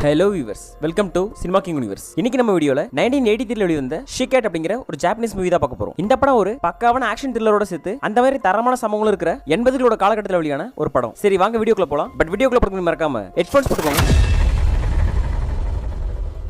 Hello viewers, welcome to cinema king universe. இன்னைக்கு நம்ம வீடியோல 1983 வெளிவந்த ஷிகேட் அப்படிங்கிற ஒரு ஜாப்பனீஸ் மூவி தான் பார்க்க போறோம். இந்த படம் ஒரு பக்காவான ஆக்ஷன் த்ரில்லரோட சேர்த்து அந்த மாதிரி தரமான சம்பவங்கள் இருக்கிற 80களோட காலகட்டத்தில் வெளியான ஒரு படம். சரி வாங்க வீடியோக்குள்ள போலாம். பட் வீடியோக்குள்ள போறதுக்கு மறக்காம ஹெட்ஃபோன்ஸ் போட்டுக்கோங்க.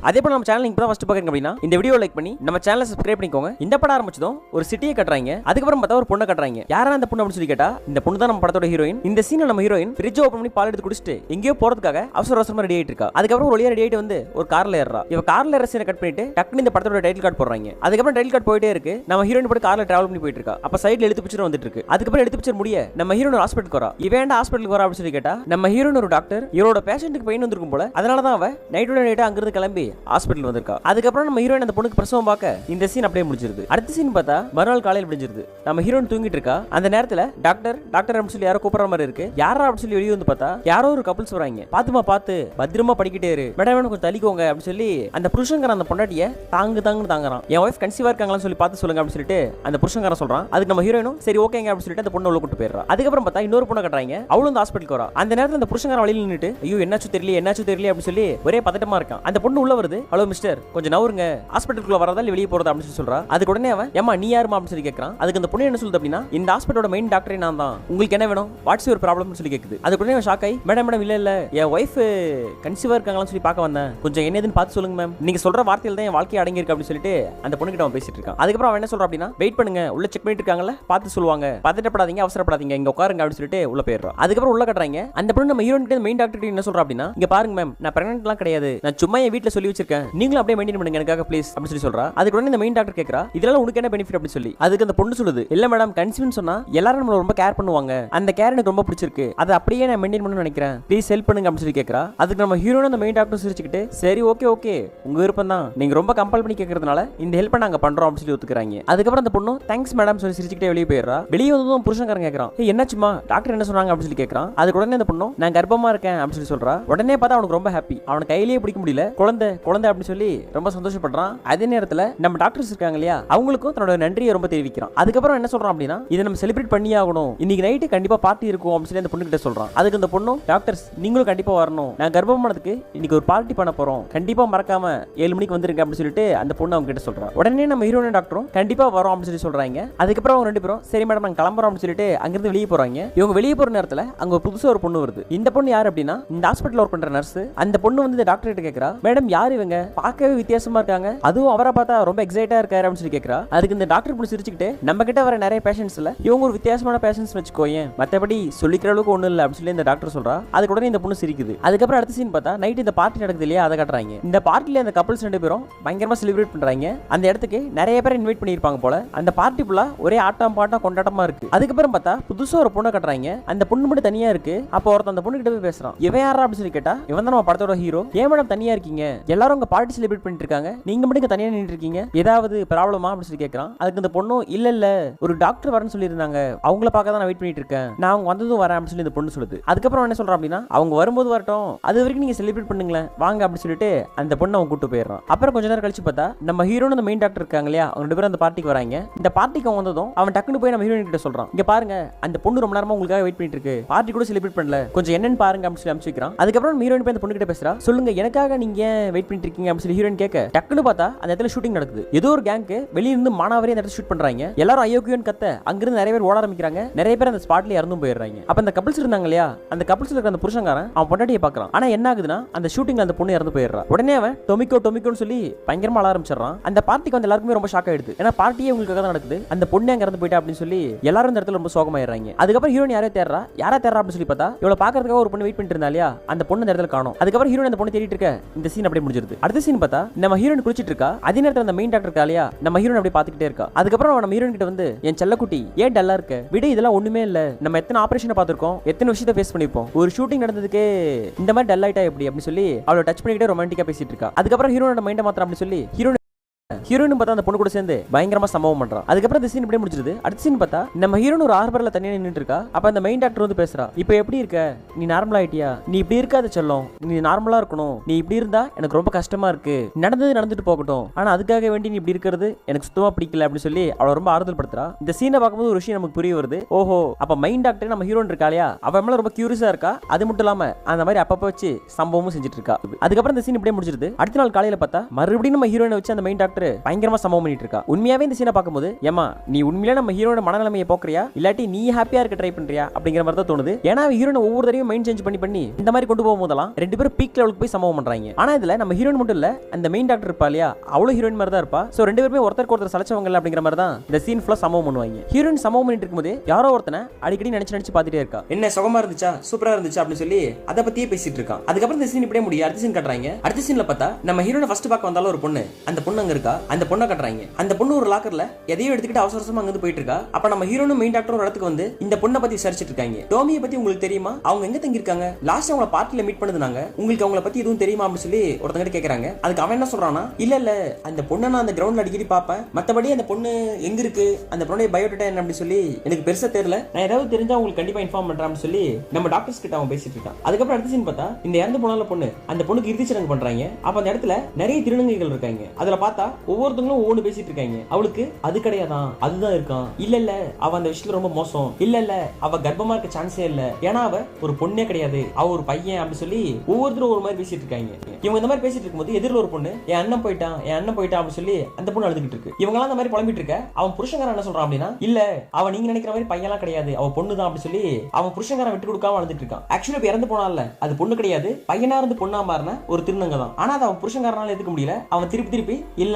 அதே போல நம்ம சேனல் இப்பதான் ஃபர்ஸ்ட் பாக்குறீங்க அப்படின்னா இந்த வீடியோ லைக் பண்ணி நம்ம சேனலை சப்ஸ்கிரைப் பண்ணிக்கோங்க. இந்த படம் ஆரம்பிச்சதும் ஒரு சிட்டியை கட்டுறாங்க, அதுக்கப்புறம் பார்த்தா ஒரு பொண்ணை கட்டுறாங்க. யாரா அந்த பொண்ணு அப்படின்னு சொல்லி கேட்டா இந்த பொண்ணு தான் நம்ம படத்தோட ஹீரோயின். இந்த சீன்ல நம்ம ஹீரோயின் ஃப்ரிட்ஜ் ஓபன் பண்ணி பால் எடுத்து குடிச்சிட்டு எங்கேயோ போறதுக்காக அவசரமா ரெடி ஆயிட்டு இருக்கா. அதுக்கப்புறம் ஒரு வழியா ரெடி ஆயிட்டு வந்து ஒரு கார்ல ஏறா. இவ கார்ல ஏற சீனை கட் பண்ணிட்டு டக்குனு இந்த படத்தோட டைட்டில் கார்டு போடுறாங்க. அதுக்கப்புறம் டைட்டில் கார்டு போயிட்டே இருக்கு. நம்ம ஹீரோயின் போட்டு கார்ல டிராவல் பண்ணி போயிட்டு இருக்கா. அப்ப சைடுல எழுத்து பிக்சர் வந்துட்டு இருக்கு. அதுக்கப்புறம் எழுத்து பிக்சர் முடிய நம்ம ஹீரோயின் ஹாஸ்பிட்டலுக்கு வரா. இவன் ஹாஸ்பிட்டலுக்கு வரா அப்படின்னு சொல்லி கேட்டா நம்ம ஹீரோயின் ஒரு டாக்டர் இவரோட பேஷண்ட்டுக்கு பெயின் வந்திருக்கும் போல. அதனால தான் அவ நைட்டோட நைட்டா அங்கிருந்து கிளம்பி ஹாஸ்பிட்டல் வந்திருக்கா. அதுக்கப்புறம் நம்ம ஹீரோயின் அந்த பொண்ணுக்கு பிரசவம் பார்க்க இந்த சீன் அப்படியே முடிஞ்சிருது. அடுத்த சீன் பார்த்தா மறுநாள் காலையில் முடிஞ்சிருது. நம்ம ஹீரோயின் தூங்கிட்டு இருக்கா. அந்த நேரத்துல டாக்டர் அப்படின்னு சொல்லி யாரோ கூப்பிடுற மாதிரி இருக்கு. யாரா அப்படின்னு சொல்லி வெளியே வந்து பார்த்தா யாரோ ஒரு கப்பிள்ஸ் வராங்க. பார்த்து பத்திரமா படிக்கிட்டே இரு மேடம், கொஞ்சம் தள்ளிக்கோங்க அப்படின்னு சொல்லி அந்த புருஷங்காரன் அந்த பொண்டாட்டிய தாங்குறான். என் ஒய்ஃப் கன்சீவா இருக்காங்களான்னு சொல்லி பார்த்து சொல்லுங்க அப்படின்னு சொல்லிட்டு அந்த புருஷங்காரன் சொல்றான். அதுக்கு நம்ம ஹீரோயினும் சரி ஓகேங்க அப்படின்னு சொல்லிட்டு அந்த பொண்ணு உள்ள கூட்டு போயிடுறா. அதுக்கப்புறம் பார்த்தா இன்னொரு பொண்ணை கட்டுறாங்க. அவளும் அந்த ஹாஸ்பிட்டலுக்கு வரா. அந்த நேரத்தில் அந்த புருஷங்காரன் வழியில் நின்னுட்டு ஐயோ என்னாச்சு தெரியல அப்படின்னு சொல்லி ஒரே பதட்டமா இருக்கான். அந்த பொண்ணு உள்ள வருது. ஹலோ மிஸ்டர், கொஞ்சம் நவருங்க, ஹாஸ்பிட்டலுக்குள்ள வரதா இல்ல வெளியே போறதா அப்படின்னு சொல்றா. அதுக்கு உடனே அவன் ஏமா நீ யாருமா அப்படின்னு சொல்லி கேட்கறான். அதுக்கு அந்த பொண்ணு என்ன சொல்லுது அப்படின்னா இந்த ஹாஸ்பிட்டலோட மெயின் டாக்டரே நான் தான், உங்களுக்கு என்ன வேணும், வாட்ஸ் யுவர் ப்ராப்ளம்னு சொல்லி கேக்குது. அதுக்கு உடனே ஷாக் ஆகி மேடம் இல்ல என் ஒய்ஃப் கன்சீவா இருக்காங்களான்னு சொல்லி பார்க்க வந்தேன், கொஞ்சம் என்னதுன்னு பார்த்து சொல்லுங்க மேம், நீங்க சொல்ற வார்த்தையில தான் என் வாழ்க்கை அடங்கி இருக்கு அப்படின்னு சொல்லிட்டு அந்த பொண்ணு கிட்ட அவன் பேசிட்டு இருக்கான். அதுக்கப்புறம் அவன் என்ன சொல்றான் அப்படின்னா வெயிட் பண்ணுங்க, உள்ள செக் பண்ணிட்டு இருக்காங்கல்ல, பார்த்து சொல்லுவாங்க, பதட்டப்படாதீங்க, அவசரப்படாதீங்க, இங்க உட்காருங்க அப்படின்னு சொல்லிட்டு உள்ள போயிடுறான். அதுக்கப்புறம் உள்ள கட்டுறாங்க. அந்த பொண்ணு நம்ம ஹீரோயின் கிட்ட மெயின் டாக்டர் என்ன சொல்றா அப்படின்னா இங்க பாருங்க மேம், நான் பிரெக்னன்ட்லாம் கிடையாது, நான் சும்மா என் வீட்டுல சொல்லி வச்சிருக்கேன், நீங்களும் அப்படியே மெயின்டைன் பண்ணுங்க எனக்காக ப்ளீஸ் அப்படின்னு சொல்லி சொல்றா. அதுக்கு உடனே இந்த மெயின் டாக்டர் கேக்குறா இதனால உனக்கு என்ன பெனிஃபிட் அப்படி சொல்லி. அதுக்கு அந்த பொண்ணு சொல்லுது இல்ல மேடம், கன்சீவ்னு சொன்னா எல்லாரும் நம்மள ரொம்ப கேர் பண்ணுவாங்க, அந்த கேர் எனக்கு ரொம்ப பிடிச்சிருக்கு, அது அப்படியே நான் மெயின்டைன் பண்ணணும்னு நினைக்கிறேன், ப்ளீஸ் ஹெல்ப் பண்ணுங்க அப்படின்னு சொல்லி கேக்குறா. அதுக்கு நம்ம ஹீரோயின் அந்த மெயின் டாக்டர் சிரிச்சுக்கிட்டு சரி ஓகே உங்க விருப்பம் தான், நீங்க ரொம்ப கம்பல் பண்ணி கேக்குறதுனால இந்த ஹெல்ப் நாங்க பண்றோம் அப்படின்னு சொல்லி ஒத்துக்குறாங்க. அதுக்கப்புறம் அந்த பொண்ணு தேங்க்ஸ் மேடம் சொல்லி சிரிச்சுக்கிட்டே வெளியே போயிடுறா. வெளியே வந்ததும் புருஷன்காரன் கேக்குறான் என்னாச்சுமா டாக்டர் என்ன சொன்னாங்க அப்படின்னு சொல்லி கேக்குறான். அதுக்கு உடனே அந்த பொண்ணு நான் கர்ப்பமா இருக்கேன் அப்படின்னு சொல்லி சொல்றா. உடனே பார்த்தா அவனுக்கு ரொம்ப ஹாப்பி, அவன கையிலேயே பிடிக்க முடியல, குழந்தை அப்படின்னு சொல்லி ரொம்ப சந்தோஷப்படுறான். அதே நேரத்துல நம்ம டாக்டர்ஸ் இருக்காங்க இல்லையா, அவங்களுக்கும் தன்னோட நன்றியை ரொம்ப தெரிவிக்கிறான். அதுக்கப்புறம் என்ன சொல்றான் அப்படின்னா இதை நம்ம செலிப்ரேட் பண்ணி ஆகணும், இன்னைக்கு நைட்டு கண்டிப்பா பார்ட்டி இருக்கும் அப்படின்னு சொல்லி அந்த பொண்ணு கிட்ட சொல்றான். அதுக்கு அந்த பொண்ணு டாக்டர்ஸ் நீங்களும் கண்டிப்பா வரணும், நான் கர்ப்பமானதுக்கு இன்னைக்கு ஒரு பார்ட்டி பண்ண போறோம், கண்டிப்பா மறக்காம 7 மணிக்கு வந்துருங்க அப்படின்னு சொல்லிட்டு அந்த பொண்ணு அவங்க கிட்ட சொல்றான். உடனே நம்ம ஹீரோயின் டாக்டரும் கண்டிப்பா வரோம் அப்படின்னு சொல்லி சொல்றாங்க. அதுக்கப்புறம் அவங்க ரெண்டு பேரும் சரி மேடம் நாங்க கிளம்புறோம் அப்படின்னு சொல்லிட்டு அங்கிருந்து வெளியே போறாங்க. இவங்க வெளியே போற நேரத்துல அங்க ஒரு புதுசா ஒரு பொண்ணு வருது. இந்த பொண்ணு யாரு அப்படின்னா இந்த ஹாஸ்பிட்டல் ஒர்க் பண்ற நர்ஸ். அந்த பொண்ணு வந்து இந்த டாக்டர் கிட்ட கேக்குறா மேடம் யாரு இவங்க, பார்க்கவே வித்தியாசமா இருக்காங்க, அதுவும் அவரை பார்த்தா ரொம்ப எக்ஸைட்டா இருக்காரு அப்படின்னு சொல்லி கேக்குறா. அதுக்கு இந்த டாக்டர் பொண்ணு சிரிச்சுக்கிட்டு நம்ம கிட்ட வர நிறைய பேஷண்ட்ஸ்ல இவங்க ஒரு வித்தியாசமான பேஷண்ட்ஸ் வச்சுக்கோயேன், மத்தபடி சொல்லிக்கிற அளவுக்கு ஒண்ணு இல்ல அப்படின்னு சொல்லி இந்த டாக்டர் சொல்றா. அதுக்கு உடனே இந்த பொண்ணு சிரிக்குது. அதுக்கப்புறம் அடுத்த சீன் பார்த்தா நைட் இந்த பார்ட்டி நடக்குது இல்லையா, அதை காட்டுறாங்க. இந்த பார்ட்டில அந்த கப்பல்ஸ் ரெண்டு பேரும் பயங்கரமா செலிப்ரேட் பண்றாங்க. அந்த இடத்துக்கு நிறைய பேர் இன்வைட் பண்ணிருப்பாங்க போல. அந்த பார்ட்டி ஃபுல்லா ஒரே ஆட்டம் பாட்டம் கொண்டாட்டமா இருக்கு. அதுக்கப்புறம் பார்த்தா புதுசா ஒரு பொண்ணை காட்டுறாங்க. அந்த பொண்ணு மட்டும் தனியா இருக்கு. அப்போ ஒருத்தன் அந்த பொண்ணு கிட்ட போய் பேசுறான். இவன் யாரா அப்படின்னு சொல்லி கேட்டா இவன் தான் நம்ம படத்தோட ஹீரோ. ஏன் மேடம் தனியா இருக்கீங்க, எல்லாரும் உங்க பார்ட்டி செலிப்ரேட் பண்ணிட்டு இருக்காங்க, நீங்க மட்டும் தனியா நின்று இருக்கீங்க, ஏதாவது ப்ராப்ளமா அப்படின்னு சொல்லி கேட்கறான். அதுக்கு இந்த பொண்ணு இல்ல ஒரு டாக்டர் வரன்னு சொல்லி இருந்தாங்க, அவங்கள பார்க்க தான் நான் வெயிட் பண்ணிட்டு இருக்கேன், நான் அவங்க வந்ததும் வரேன் அப்படின்னு சொல்லி இந்த பொண்ணு சொல்லுது. அதுக்கப்புறம் என்ன சொல்றான் அப்படின்னா அவங்க வரும்போது வரட்டும், அது வரைக்கும் நீங்க செலிப்ரேட் பண்ணுங்களேன் வாங்க அப்படின்னு சொல்லிட்டு அந்த பொண்ணு அவங்க கூட்டு போயிடுறான். அப்புறம் கொஞ்ச நேரம் கழிச்சு பார்த்தா நம்ம ஹீரோன்னு அந்த மெயின் டாக்டர் இருக்காங்க இல்லையா, அவங்க ரெண்டு பேரும் அந்த பார்ட்டிக்கு வராங்க. இந்த பார்ட்டிக்கு அவங்க வந்ததும் அவன் டக்குனு போய் நம்ம ஹீரோயின் கிட்ட சொல்றான் இங்க பாருங்க அந்த பொண்ணு ரொம்ப நேரமா உங்களுக்காக வெயிட் பண்ணிட்டு இருக்கு, பார்ட்டி கூட செலிப்ரேட் பண்ணல, கொஞ்சம் என்னன்னு பாருங்க அப்படின்னு சொல்லி அனுப்பிச்சிக்கிறான். அதுக்கப்புறம் ஹீரோயின் போய் அந்த பொண்ணு கிட்ட பேசுறா. சொல்லுங்க எனக்காக நீங்க வெயிட் பண்ணிட்டு இருக்கீங்க அப்படின்னு சொல்லி ஹீரோயின் கேட்க டக்குனு பார்த்தா அந்த இடத்துல ஷூட்டிங் நடக்குது. ஏதோ ஒரு கேங்க்கு வெளிய இருந்து மானாவரி அந்த இடத்துல ஷூட் பண்றாங்க. எல்லாரும் ஐயோக்கியோன்னு கத்த அங்கிருந்து நிறைய பேர் ஓட ஆரம்பிக்கிறாங்க. நிறைய பேர் அந்த ஸ்பாட்ல இறந்தும் போயிடுறாங்க. அப்ப அந்த கப்பிள்ஸ் இருந்தாங்க இல்லையா, அந்த கப்பிள்ஸ்ல இருக்க அந்த புருஷன்காரன் அவன் பொண்டாட்டியை பார்க்கறான். ஆனா என்ன ஆகுதுன்னா அந்த ஷூட்டிங்ல அந்த பொண்ணு இறந்து போயிடுறா. உடனே அவன் டொமிக்கோன்னு சொல்லி பயங்கரமா அழ ஆரம்பிச்சிடறான். அந்த பார்ட்டிக்கு வந்து எல்லாருக்குமே ரொம்ப ஷாக் ஆயிடுது. ஏன்னா பார்ட்டியே உங்களுக்காக தான் நடக்குது, அந்த பொண்ணு அங்க இறந்து போயிட்டா அப்படின்னு சொல்லி எல்லாரும் இந்த இடத்துல ரொம்ப சோகமாயிடுறாங்க. அதுக்கப்புறம் ஹீரோயின் யாரோ தேடுறா அப்படின்னு சொல்லி பார்த்தா இவளை பாக்குறதுக்காக ஒரு பொண்ணு வெயிட் பண்ணிட்டு இருந்தா இல்லையா, அந்த பொண்ணு இந்த இடத்துல காணோம். அதுக்கப்புறம் ஹீரோயின் அந்த பொண்ணு தேடிட்டு இருக்க இந்த சீன் அப்படியே முடிஞ்சிருது. அடுத்த சீன் பார்த்தா நம்ம ஹீரோயின் குளிச்சிட்டு இருக்கா. அதே நேரத்துல அந்த மெயின் டாக்டர் இருக்கா இல்லையா, நம்ம ஹீரோயின் அப்படியே பாத்துக்கிட்டே இருக்கா. அதுக்கப்புறம் நம்ம ஹீரோயின் கிட்ட வந்து என் செல்லக்குட்டி ஏன் டல்லா இருக்க, விடு இதெல்லாம் ஒண்ணுமே இல்ல, நம்ம எத்தனை ஆபரேஷனை பார்த்திருக்கோம், எத்தனை விஷயத்தை ஃபேஸ் பண்ணிருப்போம், ஒரு ஷூட்டிங் நடந்ததுக்கு இந்த மாதிரி டல் ஆயிட்டா எப்படி அப்படின்னு சொல்லி அவளை டச் பண்ணிக்கிட்டே ரொமான்டிக்கா பேசிட்டு இருக்கா. அதுக்கப்புறம் ஹீரோனோட மைண்டை மாத்திரம் அப்படின்னு சொல்லி ஹீரோயின் ஹீரோயின் பார்த்தா அந்த பொண்ணு கூட சேர்ந்து பயங்கரமா சம்பவம் பண்றான். அதுக்கப்புறம் இந்த சீன் இப்படியே முடிச்சிருது. அடுத்த சீன் பார்த்தா நம்ம ஹீரோயின் ஒரு ஆர்பர்ல தனியா நின்னுட்டு இருக்கா. அப்ப அந்த மெயின் டாக்டர் வந்து பேசுறா, இப்போ எப்படி இருக்க, நீ நார்மலா ஆயிட்டியா, நீ இப்படி இருக்காத செல்லம், நீ நார்மலா இருக்கணும், நீ இப்படி இருந்தா எனக்கு ரொம்ப கஷ்டமா இருக்கு, நடந்தது நடந்துட்டு போகட்டும், ஆனா அதுக்காக வேண்டி நீ இப்படி இருக்கிறது எனக்கு சுத்தமா பிடிக்கல அப்படின்னு சொல்லி அவளை ரொம்ப ஆறுதல் படுத்துறா. இந்த சீனை பார்க்கும்போது ஒரு விஷயம் நமக்கு புரிய வருது. ஓஹோ, அப்ப மெயின் டாக்டர் நம்ம ஹீரோயின் இருக்காளையா, அவ மேல ரொம்ப கியூரியஸா இருக்கா. அது மட்டும் இல்லாம அந்த மாதிரி அப்பப்ப வச்சு சம்பவமும் செஞ்சுட்டு இருக்கா. அதுக்கப்புறம் இந்த சீன் இப்படியே முடிச்சிருது. அடுத்த நாள் காலையில பார்த்தா மறுபடியும் நம்ம ஹீரோயினை வச்சு அந்த மெயின் டாக்டர் பயங்கரமா சம்பவம் பண்ணிட்டு இருக்கா. உண்மையாவே இந்த சீனை பார்க்கும்போது ஏமா நீ உண்மையிலே நம்ம ஹீரோட மனநிலைமையை போக்குறியா இல்லாட்டி நீ ஹாப்பியா இருக்க ட்ரை பண்றியா அப்படிங்கிற மாதிரி தான் தோணுது. ஏன்னா ஹீரோனை ஒவ்வொரு தடவையும் மைண்ட் சேஞ்ச் பண்ணி இந்த மாதிரி கொண்டு போகும்போதெல்லாம் ரெண்டு பேரும் பீக் லெவலுக்கு போய் சம்பவம் பண்றாங்க. ஆனா இதுல நம்ம ஹீரோயின் மட்டும் இல்ல, அந்த மெயின் டாக்டர் இருப்பா இல்லையா, அவளும் ஹீரோயின் மாதிரி தான் இருப்பா. சோ ரெண்டு பேருமே ஒருத்தருக்கு ஒருத்தர் சலச்சவங்க இல்ல அப்படிங்கிற மாதிரி தான் இந்த சீன் ஃபுல்லா சம்பவம் பண்ணுவாங்க. ஹீரோயின் சம்பவம் பண்ணிட்டு இருக்கும்போது யாரோ ஒருத்தனை அடிக்கடி நினைச்சு பார்த்துட்டே இருக்கா. என்ன சுகமா இருந்துச்சா, சூப்பரா இருந்துச்சா அப்படின்னு சொல்லி அதை பத்தியே பேசிட்டு இருக்கான். அதுக்கப்புறம் இந்த சீன் இப்படியே முடியும். அடுத்த சீன் கட்டுறாங்க. அடுத்த சீன்ல பார்த்தா நம்ம ஹீரோனை ஃபர்ஸ்ட் பார்க்க வந்தாலும் ஒரு பொண்ணு, அந்த பொண்ணு அங்க இருக்கா. அந்த பொண்ணை கட்டுறாங்க. அந்த பொண்ணு ஒரு லாக்கர்ல எதையும் எடுத்துக்கிட்டு அவசரமா அங்க போயிட்டு இருக்கா. அப்ப நம்ம ஹீரோனும் மெயின் டாக்டரும் ஒரு இடத்துக்கு வந்து இந்த பொண்ணை பத்தி விசாரிச்சிட்டு இருக்காங்க. டோமியை பத்தி உங்களுக்கு தெரியுமா, அவங்க எங்க தங்கி இருக்காங்க, லாஸ்ட் அவங்கள பார்ட்டில மீட் பண்ணுதுனாங்க, உங்களுக்கு அவங்கள பத்தி எதுவும் தெரியுமா அப்படின்னு சொல்லி ஒருத்தங்க கேக்குறாங்க. அதுக்கு அவன் என்ன சொல்றானா, இல்ல அந்த பொண்ணை நான் அந்த கிரவுண்ட்ல அடிக்கடி பாப்பேன், மத்தபடி அந்த பொண்ணு எங்க இருக்கு, அந்த பொண்ணுடைய பயோடேட்டா என்ன அப்படின்னு சொல்லி எனக்கு பெருசா தெரியல, நான் ஏதாவது தெரிஞ்சா உங்களுக்கு கண்டிப்பா இன்ஃபார்ம் பண்றேன் அப்படின்னு சொல்லி நம்ம டாக்டர்ஸ் கிட்ட அவன் பேசிட்டு இருக்கான். அதுக்கப்புறம் அடுத்த சீன் பார்த்தா இந்த இறந்து போனால பொண்ணு, அந்த பொண்ணுக்கு இறுதி சடங்கு பண்றாங்க. அப்ப அந்த இடத்துல நிறைய திருநங்கைகள் இருக்காங்க. அதுல பார்த்தா ஒவ்வொருத்தங்களும் ஒவ்வொன்று பேசிட்டு இருக்காங்க. அவளுக்கு அது கிடையாதான், அதுதான் இருக்கான், இல்ல அவ அந்த விஷயத்துல ரொம்ப மோசம், இல்ல அவ கர்ப்பமா இருக்க சான்ஸே இல்ல, ஏன்னா அவ ஒரு பொண்ணே கிடையாது, அவ ஒரு பையன் அப்படி சொல்லி ஒவ்வொருத்தரும் ஒரு மாதிரி பேசிட்டு இருக்காங்க. இவங்க இந்த மாதிரி பேசிட்டு இருக்கும்போது எதிரில் ஒரு பொண்ணு என் அண்ணன் போயிட்டான் அப்படின்னு சொல்லி அந்த பொண்ணு அழுதுகிட்டு இருக்கு. இவங்க எல்லாம் அந்த மாதிரி புலம்பிட்டு இருக்க அவன் புருஷங்காரன் என்ன சொல்றான் அப்படின்னா, இல்ல அவ நீங்க நினைக்கிற மாதிரி பையன்லாம் கிடையாது, அவ பொண்ணு தான் அப்படி சொல்லி அவன் புருஷங்காரன் விட்டு கொடுக்காம அழுதுட்டு இருக்கான். ஆக்சுவலி இப்ப இறந்து போனால அது பொண்ணு கிடையாது, பையனா இருந்து பொண்ணா மாறின ஒரு திருநங்கை தான். ஆனா அவன் புருஷங்காரனால எதுக்க முடியல, அவன் திருப்பி இல்ல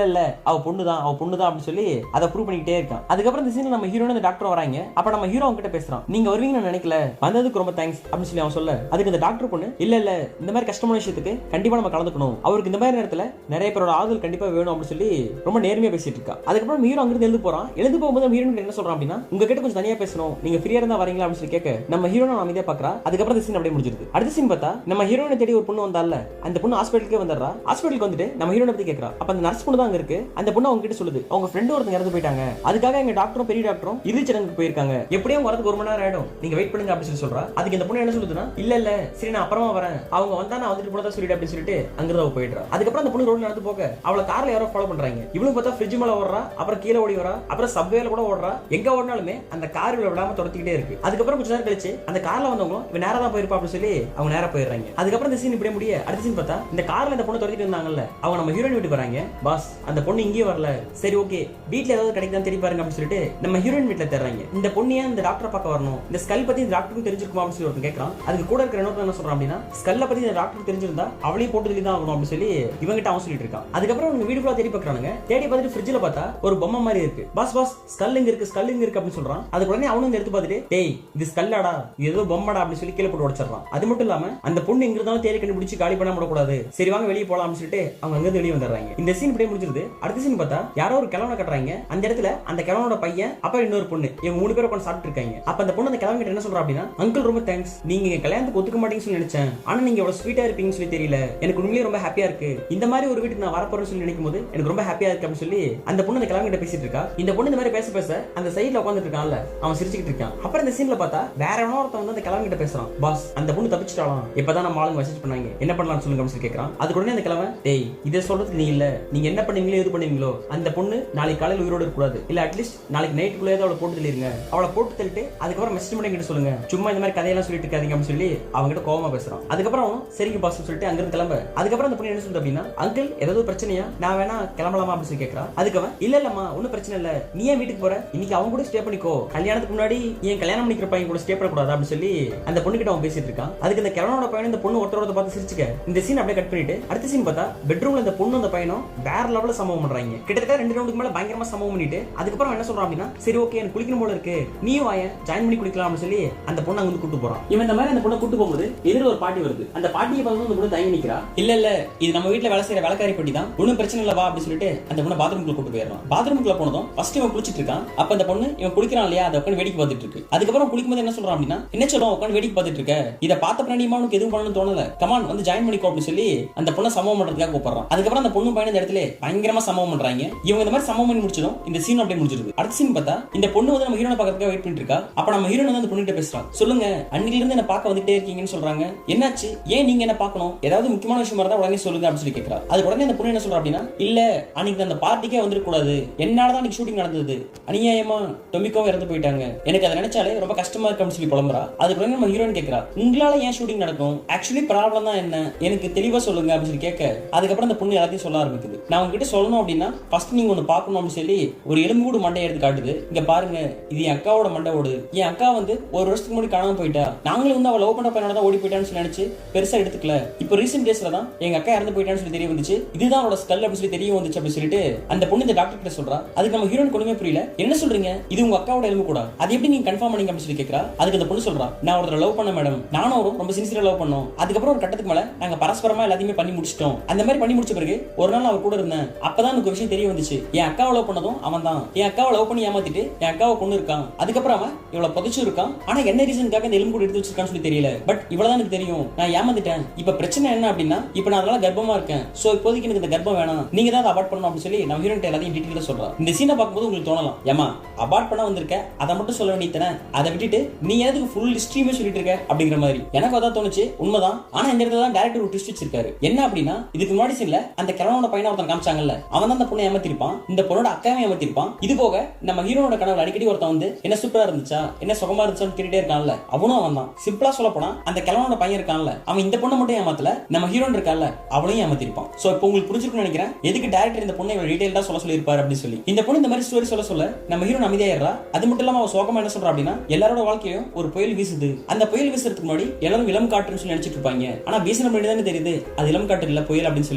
அவ பொண்ணு தான் அப்படி சொல்லி அதை ப்ரூவ் பண்ணிட்டே இருக்கான். அதுக்கப்புறம் இந்த சீன்ல நம்ம ஹீரோயின் அந்த டாக்டர் வராங்க. அப்ப நம்ம ஹீரோ அவங்க கிட்ட பேசுறான், நீங்க வருவீங்கன்னு நினைக்கல, வந்ததுக்கு ரொம்ப தேங்க்ஸ் அப்படின்னு சொல்லி அவன் சொல்ல, அதுக்கு இந்த டாக்டர் பொண்ணு இல்ல இந்த மாதிரி கஷ்டமான விஷயத்துக்கு கண்டிப்பா நம்ம கலந்துக்கணும், அவருக்கு இந்த மாதிரி நேரத்துல நிறைய பேரோட ஆதரவு கண்டிப்பா வேணும் அப்படின்னு சொல்லி ரொம்ப நேர்மையா பேசிட்டு இருக்கா. அதுக்கப்புறம் ஹீரோ அங்கிருந்து எழுந்து போறான். எழுந்து போகும்போது ஹீரோயின் என்ன சொல்றான் அப்படின்னா, உங்ககிட்ட கொஞ்சம் தனியா பேசணும், நீங்க ஃப்ரீயா இருந்தா வரீங்களா அப்படின்னு சொல்லி கேட்க நம்ம ஹீரோனை அமைதியா பாக்குறா. அதுக்கப்புறம் இந்த சீன் அப்படியே முடிஞ்சிருது. அடுத்த சீன் பார்த்தா நம்ம ஹீரோனை தேடி ஒரு பொண்ணு வந்தால, அந்த பொண்ணு ஹாஸ்பிட்டலுக்கே வந்துடுறா. ஹாஸ்பிட்டலுக்கு வந்துட்டு நம்ம ஹீரோனை பத்தி கேட்கறா. அப்ப அந்த நர்ஸ் பொண்ணு தான் அங்க இருக்கு. அந்த பொண்ணு அவங்க கிட்ட சொல்லுது, அவங்க ஃப்ரெண்ட் ஒருத்தங்க இறந்து போயிட்டாங்க, அதுக்காக எங்க டாக்டரும் பெரிய டாக்டரும் இறுதி சடங்குக்கு போயிருக்காங்க, எப்படியும் வரதுக்கு 1 மணி நேரம் ஆயிடும், நீங்க வெயிட் பண்ணுங்க அப்படின்னு சொல்லி சொல்றா. அதுக்கு இந்த பொண்ணு என்ன சொல்லுதுன்னா, இல்ல சரி நான் அப்புறமா வரேன், அவங்க வந்தா நான் வந்துட்டு போனதா சொல்லிட்டு அப்படின்னு சொல்லிட்டு அங்கிருந்து அவ போயிடுறா. அதுக்கப்புறம் அந்த பொண்ணு ரோட்ல நடந்து போக அவளை கார்ல யாரோ ஃபாலோ பண்றாங்க. இவளும் பார்த்தா ஃப்ரிட்ஜ் மேல ஓடுறா, அப்புறம் கீழே ஓடி வரா, அப்புறம் சப்வேல கூட ஓடுறா. எங்க ஓடினாலுமே அந்த கார் இவளை விடாம துரத்திக்கிட்டே இருக்கு. அதுக்கப்புறம் கொஞ்ச நேரம் கழிச்சு அந்த கார்ல வந்தவங்க இவன் நேரா தான் போயிருப்பா அப்படின்னு சொல்லி அவங்க நேரா போயிடுறாங்க. அதுக்கப்புறம் இந்த சீன் இப்படியே முடிய அடுத்த சீன் பார்த்தா இந்த கார்ல இந்த பொண்ணு துரத்திட்டு இருந்தாங்கல்ல, அவங்க நம்ம ஹீரோயின் வீட்டுக்கு வராங்க. பாஸ் அந்த பொண்ணு இங்கேயே வரல, சரி ஓகே வீட்ல ஏதாவது கிடைக்குதான் தேடி பாருங்க அப்படின்னு சொல்லிட்டு நம்ம ஹீரோயின் வீட்ல தேடுறாங்க. இந்த பொண்ணு ஏன் இந்த டாக்டரை பார்க்க வரணும், இந்த ஸ்கல் பத்தி இந்த டாக்டருக்கு தெரிஞ்சிருக்குமா அப்படின்னு சொல்லி ஒருத்தன் கேட்கறான். அதுக்கு கூட இருக்கிற இன்னொருத்தன் என்ன சொல்றான் அப்படின்னா, ஸ்கல்ல பத்தி இந்த டாக்டருக்கு தெரிஞ்சிருந்தா அவளையும் போட்டு தான் ஆகணும் அப்படின்னு சொல்லி இவங்கிட்ட அவன் சொல்லிட்டு இருக்கான். அதுக்கப்புறம் அவங்க வீடு ஃபுல்லா தேடி பார்க்கறானுங்க. தேடி பார்த்துட்டு ஃப்ரிட்ஜ்ல பார்த்தா ஒரு பொம்மை மாதிரி இருக்கு. பாஸ் ஸ்கல் இங்க இருக்கு அப்படின்னு சொல்றான். அதுக்கு உடனே அவனும் எடுத்து பார்த்துட்டு, டேய் இது ஸ்கல்லாடா, ஏதோ பொம்மடா அப்படின்னு சொல்லி கீழே போட்டு உடைச்சிடறான். அது மட்டும் இல்லாம அந்த பொண்ணு எங்க இருந்தாலும் தேடி கண்டுபிடிச்சு காலி பண்ண கூடாது, சரி வாங்க வெளியே போலாம் அப்படின்னு சொல்லிட்டு அவங்க அங்க வெளியே வந்துடுறாங்க. இந்த சீன் இப்படியே முடிஞ்சிருது. அடுத்த சீன் பார்த்தா யாரோ ஒரு கிழவனை கட்டுறாங்க. அந்த இடத்துல அந்த கிழவனோட பையன் அப்புறம் இன்னொரு பொண்ணு இவங்க 3 பேரும் உட்கார்ந்து சாப்பிட்டு இருக்காங்க. அப்ப அந்த பொண்ணு அந்த கிழவன் கிட்ட என்ன சொல்றா அப்படின்னா, அங்கிள் ரொம்ப தேங்க்ஸ், நீங்க எங்க கல்யாணத்துக்கு ஒத்துக்க மாட்டீங்கன்னு சொல்லி நினைச்சேன், ஆனா நீங்க எவ்வளவு ஸ்வீட்டா இருப்பீங்கன்னு சொல்லி தெரியல, எனக்கு உண்மையிலேயே ரொம்ப ஹாப்பியா இருக்கு, இந்த மாதிரி ஒரு வீட்டுக்கு நான் வரப்போறேன்னு சொல்லி நினைக்கும் போது எனக்கு ரொம்ப ஹாப்பியா இருக்கு அப்படின்னு சொல்லி அந்த பொண்ணு அந்த கிழவன் கிட்ட பேசிட்டு இருக்கா. இந்த பொண்ணு இந்த மாதிரி பேச அந்த சைடுல உட்கார்ந்துட்டு இருக்கான்ல அவன் சிரிச்சுக்கிட்டு இருக்கான். அப்புறம் இந்த சீன்ல பார்த்தா வேற ஒருத்தன் வந்து அந்த கிழவன் கிட்ட பேசுறான். பாஸ் அந்த பொண்ணு தப்பிச்சிட்டாலாம், இப்பதான் நம்ம ஆளுங்க மெசேஜ் பண்ணாங்க, என்ன பண்ணலாம்னு சொல்லுங்க அப்படின்னு சொல்லி கேட்கறான். அதுக்கு உடனே அந்த கிழவன், டேய் இதை சொல்றதுக்கு நீ இல்ல, நீங்க என்ன பண்ணீங்களோ எது பண்ணீங்களோ அந்த பொண்ணு நாளைக்கு காலையில உயிரோட இருக்க கூடாது, இல்ல அட்லீஸ்ட் நாளைக்கு நைட்டுக்குள்ளே அவளை போட்டு தள்ளிருங்க, அவளை போட்டு தள்ளிட்டு அதுக்கப்புறம் மெசேஜ் பண்ணி கிட்ட சொல்லுங்க, சும்மா இந்த மாதிரி கதையெல்லாம் சொல்லிட்டு இருக்காதீங்க அப்படின்னு சொல்லி அவங்க கிட்ட கோவமா பேசுறான். அதுக்கப்புறம் சரிங்க பாஸ் சொல்லிட்டு அங்கிருந்து கிளம்ப. அதுக்கப்புறம் அந்த பொண்ணு என்ன சொல்லுது அப்படின்னா, அங்கிள் ஏதாவது பிரச்சனையா, நான் வேணா கிளம்பலாமா அப்படின்னு சொல்லி கேட்கறான். அதுக்கவன் இல்லம்மா ஒன்னும் பிரச்சனை இல்ல, நீ ஏன் வீட்டுக்கு போற, இன்னைக்கு அவங்க கூட ஸ்டே பண்ணிக்கோ, கல்யாணத்துக்கு முன்னாடி ஏன் கல்யாணம் பண்ணிக்கிற பையன் கூட ஸ்டே பண்ணக்கூடாது அப்படின்னு சொல்லி அந்த பொண்ணு கிட்ட அவன் பேசிட்டு இருக்கான். அதுக்கு இந்த கிழவனோட பையன் இந்த பொண்ணு ஒருத்தரோட பார்த்து சிரிச்சுக்க. இந்த சீன் அப்படியே கட் பண்ணிட்டு அடுத்த சீன் பார்த்தா பெட்ரூம்ல இந்த பொண்ணு அந்த பையனும் வேற லெவல்ல சம்பவம் பண்றாங்க. கிட்டத்தட்ட 2 ரவுண்டுக்கு மேல பயங்கரமா சம்பவம் பண்ணிட்டு அதுக்கப்புறம் என்ன சொல்றான் அப்படின்னா, சரி ஓகே எனக்கு குளிக்கணும் போல இருக்கு, நீயும் வாயன் ஜாயின் பண்ணி குளிக்கலாம் அப்படின்னு சொல்லி அந்த பொண்ணு அங்க கூட்டு போறான். இவன் இந்த மாதிரி அந்த பொண்ணை கூட்டு போகும்போது எதிர ஒரு பாட்டி வருது. அந்த பாட்டியை பார்த்து அந்த பொண்ணு தயங்கி நிக்கிறா. இல்ல இது நம்ம வீட்டுல வேலை செய்யற வேலைக்காரி பட்டி தான், ஒன்னும் பிரச்சனை இல்ல வா அப்படின்னு சொல்லிட்டு அந்த பொண்ணை பாத்ரூம்குள்ள கூட்டு போயிடுறான். பாத்ரூம்குள்ள போனதும் ஃபர்ஸ்ட் இவன் குளிச்சிட்டு இருக்கான். அப்ப அந்த பொண்ணு இவன் குளிக்கிறான் இல்லையா, அதை உட்காந்து வேடிக்கை பார்த்துட்டு இருக்கு. அதுக்கப்புறம் குளிக்கும்போது என்ன சொல்றான் அப்படின்னா, என்ன சொல்றோம் உட்காந்து வேடிக்கை பார்த்துட்டு இருக்க, இதை பார்த்த பிராணியமா உனக்கு எதுவும் பண்ணணும்னு தோணல, கமான் வந்து ஜாயின் பண்ணிக்கோ அப்படின்னு சொல்லி அந்த பொண்ணை சம்பவம் பண்றதுக்காக கூப்பிடுறான். அதுக்கப்புறம் அந்த பொண்ணு பையன் இந்த இடத்துல பயங்கர பயங்கரமா சம்பவம் பண்றாங்க. இவங்க இந்த மாதிரி சம்பவம் பண்ணி முடிச்சதும் இந்த சீன் அப்படியே முடிஞ்சிருது. அடுத்த சீன் பார்த்தா இந்த பொண்ணு வந்து நம்ம ஹீரோனை பார்க்கறதுக்கு வெயிட் பண்ணிட்டு இருக்கா. அப்ப நம்ம ஹீரோன் வந்து அந்த பொண்ணுகிட்ட பேசுறான். சொல்லுங்க, அன்னில இருந்து என்ன பார்க்க வந்துட்டே இருக்கீங்கன்னு சொல்றாங்க. என்னாச்சு, ஏன் நீங்க என்ன பார்க்கணும், ஏதாவது முக்கியமான விஷயம் இருந்தா உடனே சொல்லுங்க அப்படின்னு சொல்லி கேட்கறா. அது உடனே அந்த பொண்ணு என்ன சொல்றா அப்படின்னா, இல்ல அன்னைக்கு அந்த பார்ட்டிக்கே வந்துட கூடாது, என்னாலதான் அன்னைக்கு ஷூட்டிங் நடந்தது, அநியாயமா டொமிக்கோ இறந்து போயிட்டாங்க, எனக்கு அதை நினைச்சாலே ரொம்ப கஷ்டமா இருக்கு அப்படின்னு சொல்லி புலம்புறா. அதுக்கு உடனே நம்ம ஹீரோயின் கேட்கறா, உங்களால ஏன் ஷூட்டிங் நடக்கும், ஆக்சுவலி ப்ராப்ளம் தான் என்ன, எனக்கு தெளிவா சொல்லுங்க அப்படின்னு சொல்லி கேட்க, அதுக்கப்புறம் அந்த பொண்ணு எல்லாத்தையும் சொல்ல ஆரம்பிக்குது. நான் உங்ககிட்ட சொல்லணும் அப்படின்னா ஃபர்ஸ்ட் நீங்க ஒன்னு பார்க்கணும் அப்படின்னு சொல்லி ஒரு எலும்புக்கூடு மண்டையை எடுத்து காட்டுது. இங்க பாருங்க, இது என் அக்காவோட மண்டை ஓடு. என் அக்கா வந்து ஒரு வருஷத்துக்கு முன்னாடி காணாம போயிட்டா, நாங்களும் வந்து அவள் லவ் பண்ண பையனோட தான் ஓடி போயிட்டான்னு சொல்லி நினைச்சு பெருசா எடுத்துக்கல. இப்போ ரீசெண்ட் டேஸ்ல தான் எங்க அக்கா இறந்து போயிட்டான்னு சொல்லி தெரிய வந்துச்சு, இதுதான் அவளோட ஸ்கல் அப்படின்னு சொல்லி தெரிய வந்துச்சு அப்படின்னு சொல்லிட்டு அந்த பொண்ணு இந்த டாக்டர் கிட்ட சொல்றா. அதுக்கு நம்ம ஹீரோயின் ஒண்ணுமே புரியல. என்ன சொல்றீங்க, இது உங்க அக்காவோட எலும்பு கூட, அது எப்படி நீங்க கன்ஃபார்ம் பண்ணீங்க அப்படின்னு சொல்லி கேட்கறா. அதுக்கு அந்த பொண்ணு சொல்றா, நான் ஒருத்தர் லவ் பண்ண மேடம், நானும் ரொம்ப சின்சியரா லவ் பண்ணோம். அதுக்கப்புறம் ஒரு கட்டத்துக்கு மேல நாங்க பரஸ்பரமா எல்லாத்தையுமே பண்ணி முடிச்சிட்டோம். அந்த மாதிரி பண்ணி முடிச்ச பிறகு ஒரு நாள் அவர் கூட இருந்தேன். அப்பதான் எனக்கு ஒரு விஷயம் தெரிய வந்துச்சு, என் அக்காவை லவ் பண்ணதும் அவன் தான். என் அக்காவை லவ் பண்ணி ஏமாத்திட்டு என் அக்காவை கொண்டு இருக்கான். அதுக்கப்புறம் அவன் இவ்வளவு புதைச்சு இருக்கான். ஆனா என்ன ரீசனுக்காக இந்த எலும்பு கூட எடுத்து வச்சிருக்கான்னு சொல்லி தெரியல. பட் இவ்வளவுதான் எனக்கு தெரியும், நான் ஏமாந்துட்டேன். இப்ப பிரச்சனை என்ன அப்படின்னா, இப்ப நான் அதனால கர்ப்பமா இருக்கேன். சோ இப்போதைக்கு எனக்கு இந்த கர்ப்பம் வேணாம், நீங்க தான் அபார்ட் பண்ணணும் அப்படின்னு சொல்லி நம்ம ஹீரோயின் எல்லாத்தையும் டீடைலா சொல்றா. இந்த சீனை பார்க்கும்போது உங்களுக்கு தோணலாம், ஏமா அபார்ட் பண்ண வந்திருக்க, அதை மட்டும் சொல்ல வேண்டியதானே, அதை விட்டுட்டு நீ எதுக்கு ஃபுல் ஹிஸ்டரியுமே சொல்லிட்டு இருக்க அப்படிங்கிற மாதிரி எனக்கு அதான் தோணுச்சு. உண்மைதான். ஆனா இந்த இடத்துல தான் டைரக்டர் ஒரு ட்விஸ்ட் வச்சிருக்காரு. என்ன அப்படின்னா, இதுக்கு முன்னாடி சீன்ல அந்த கிழவனோட பையனை ஒருத்தன் காமிச்சாங்கல்ல, அவன் தான் அந்த பொண்ணை ஏமாத்திருப்பான், இந்த பொண்ணோட அக்காவை ஏமாத்திருப்பான். இது போக நம்ம ஹீரோனோட கனவுல அடிக்கடி ஒருத்தன் வந்து என்ன சூப்பரா இருந்துச்சா, என்ன சுகமா இருந்துச்சான்னு கேட்டுட்டே இருக்கான்ல, அவனும் அவன் தான். சிம்பிளா சொல்ல போனா அந்த கிழவனோட பையன் இருக்கான்ல, அவன் இந்த பொண்ணை மட்டும் ஏமாத்தல, நம்ம ஹீரோன் இருக்கான்ல அவளையும் ஏமாத்திருப்பான். சோ இப்போ உங்களுக்கு புரிஞ்சுக்கணும்னு நினைக்கிறேன் எதுக்கு டைரக்டர் இந்த பொண்ணை இவ்வளவு டீடைலா சொல்ல இருப்பாரு அப்படின்னு சொல்லி. இந்த பொண்ணு இந்த மாதிரி ஸ்டோரி சொல்ல நம்ம ஹீரோன் அமைதியாயிரா. அது மட்டும் இல்லாம அவ சோகமா என்ன சொல்றா அப்படின்னா, எல்லாரோட வாழ்க்கையும் ஒரு புயல் வீசுது, அந்த புயல் வீசுறதுக்கு முன்னாடி எல்லாரும் இளம் காற்றுன்னு சொல்லி நினைச்சிட்டு இருப்பாங்க. ஆனா வீசின முன்னாடி தானே தெரியுது அது இளம் காற்று இல்ல புயல் அப்படின்னு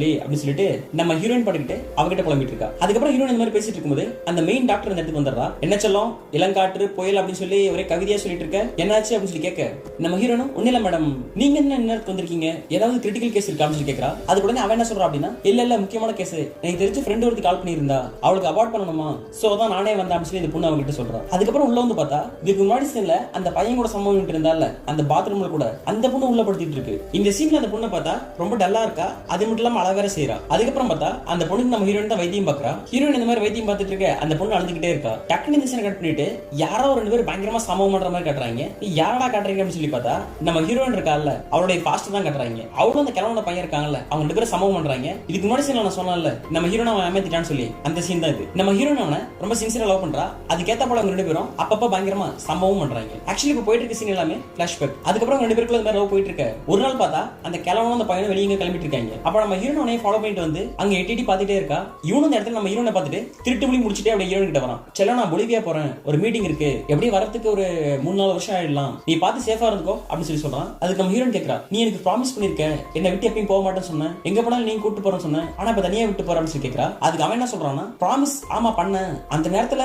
சொல்லிட்டு நம்ம ஹீரோயின் படுக்கிட்டு அவகிட்ட புலம்பிட்டு இருக்கா. அதுக்கப்புறம் ஹீரோயின் இந்த மாதிரி பேசிட்டு இருக்கும்போது அந்த மெயின் டாக்டர் இந்த இடத்துக்கு வந்துடுறா. என்ன சொல்லும், இளங்காற்று புயல் அப்படின்னு சொல்லி ஒரே கவிதையா சொல்லிட்டு இருக்க, என்னாச்சு அப்படின்னு சொல்லி கேட்க, நம்ம ஹீரோனும் ஒண்ணு இல்ல மேடம், நீங்க என்ன நேரத்துக்கு வந்திருக்கீங்க, ஏதாவது கிரிட்டிக்கல் கேஸ் இருக்கா அப்படின்னு சொல்லி கேட்கறா. அதுக்கு உடனே அவன் என்ன சொல்றா அப்படின்னா, இல்ல முக்கியமான கேஸ், எனக்கு தெரிஞ்ச ஃப்ரெண்ட் ஒருத்தி கால் பண்ணியிருந்தா, அவளுக்கு அபார்ட் பண்ணணுமா, சோ தான் நானே வந்தேன் அப்படின்னு சொல்லி இந்த பொண்ணு அவங்கிட்ட சொல்றா. அதுக்கப்புறம் உள்ள வந்து பார்த்தா இதுக்கு முன்னாடி சீன்ல அந்த பையன் கூட சம்பவம் இருந்தால அந்த பாத்ரூம்ல கூட அந்த பொண்ணு உள்ள படுத்திட்டு இருக்கு. இந்த சீன்ல அந்த பொண்ணை பார்த்தா ரொம்ப டல்லா இருக்கா, அது மட்டும் இல்லாம அழகார செய்யறா. அதுக்கப்புறம் பார்த்தா அந்த பொண்ணுக்கு நம்ம ஹீரோயின் தான் வைத்தியம் பாக்குறா. ஹீரோயின் இந்த மாதிரி வைத்தியம் பார்த்துட்டு இருக்க, அந்த பொண்ணு அழுதுகிட்டே இருக்கா. டக்குனு இந்த சீனை கட் பண்ணிட்டு யாரோ ரெண்டு பேர் பயங்கரமா சம்பவம் பண்ற மாதிரி காட்டுறாங்க. யாரடா காட்டுறீங்க அப்படின்னு சொல்லி பார்த்தா நம்ம ஹீரோயின் இருக்கால அவளுடைய பாஸ்ட் தான் காட்டுறாங்க. அவளும் அந்த கிழவனோட பையன் இருக்காங்கல்ல, அவங்க ரெண்டு பேரும் சம்பவம் பண்றாங்க. இதுக்கு முன்னாடி சீன்ல நான் சொன்னேன்ல, நம்ம ஹீரோன் அவன் ஏமாத்திட்டான்னு சொல்லி, அந்த சீன் தான் இது. நம்ம ஹீரோயின் அவனை ரொம்ப சின்சியரா லவ் பண்றா. அதுக்கேத்த போல அவங்க ரெண்டு பேரும் அப்பப்ப பயங்கரமா சம்பவம் பண்றாங்க. ஆக்சுவலி இப்ப போயிட்டு இருக்க சீன் எல்லாமே பிளாஷ்பேக். அதுக்கப்புறம் ரெண்டு பேருக்குள்ள இந்த மாதிரி லவ் போயிட்டு இருக்க. ஒரு நாள் பார்த்தா அந்த கிழவனும் அந்த பையனும் வெளியே கிளம்பிட்டு இருக்காங்க. அப்ப நம்ம ஹீரோனை ஃபாலோ பண்ணிட்டு வந்து அங்க எட்டி பாத்துட்டே இருக்கா. இவனும் இந்த இடத்துல நம்ம ஹீரோனை பார்த்துட்டு திருட்டு மொழி முடிச்சுட்டே அப்படியே ஹீரோன் கிட்ட வரான். செல்ல நான் பொலிவியா போறேன், ஒரு மீட்டிங் இருக்கு, எப்படி வரதுக்கு ஒரு 3-4 வருஷம் ஆயிடலாம், நீ பார்த்து சேஃபா இருந்துக்கோ அப்படின்னு சொல்லி சொல்றான். அதுக்கு நம்ம ஹீரோன் கேட்கறா, நீ எனக்கு ப்ராமிஸ் பண்ணிருக்க என்ன விட்டு எப்பயும் போக மாட்டேன்னு சொன்னேன், எங்க போனாலும் நீ கூட்டு போறேன்னு சொன்னேன், ஆனா இப்ப தனியா விட்டு போறான்னு சொல்லி கேட்கறா. அதுக்கு அவன் என்ன சொல்றான்னா, ப்ராமிஸ் ஆமா பண்ண, அந்த நேரத்துல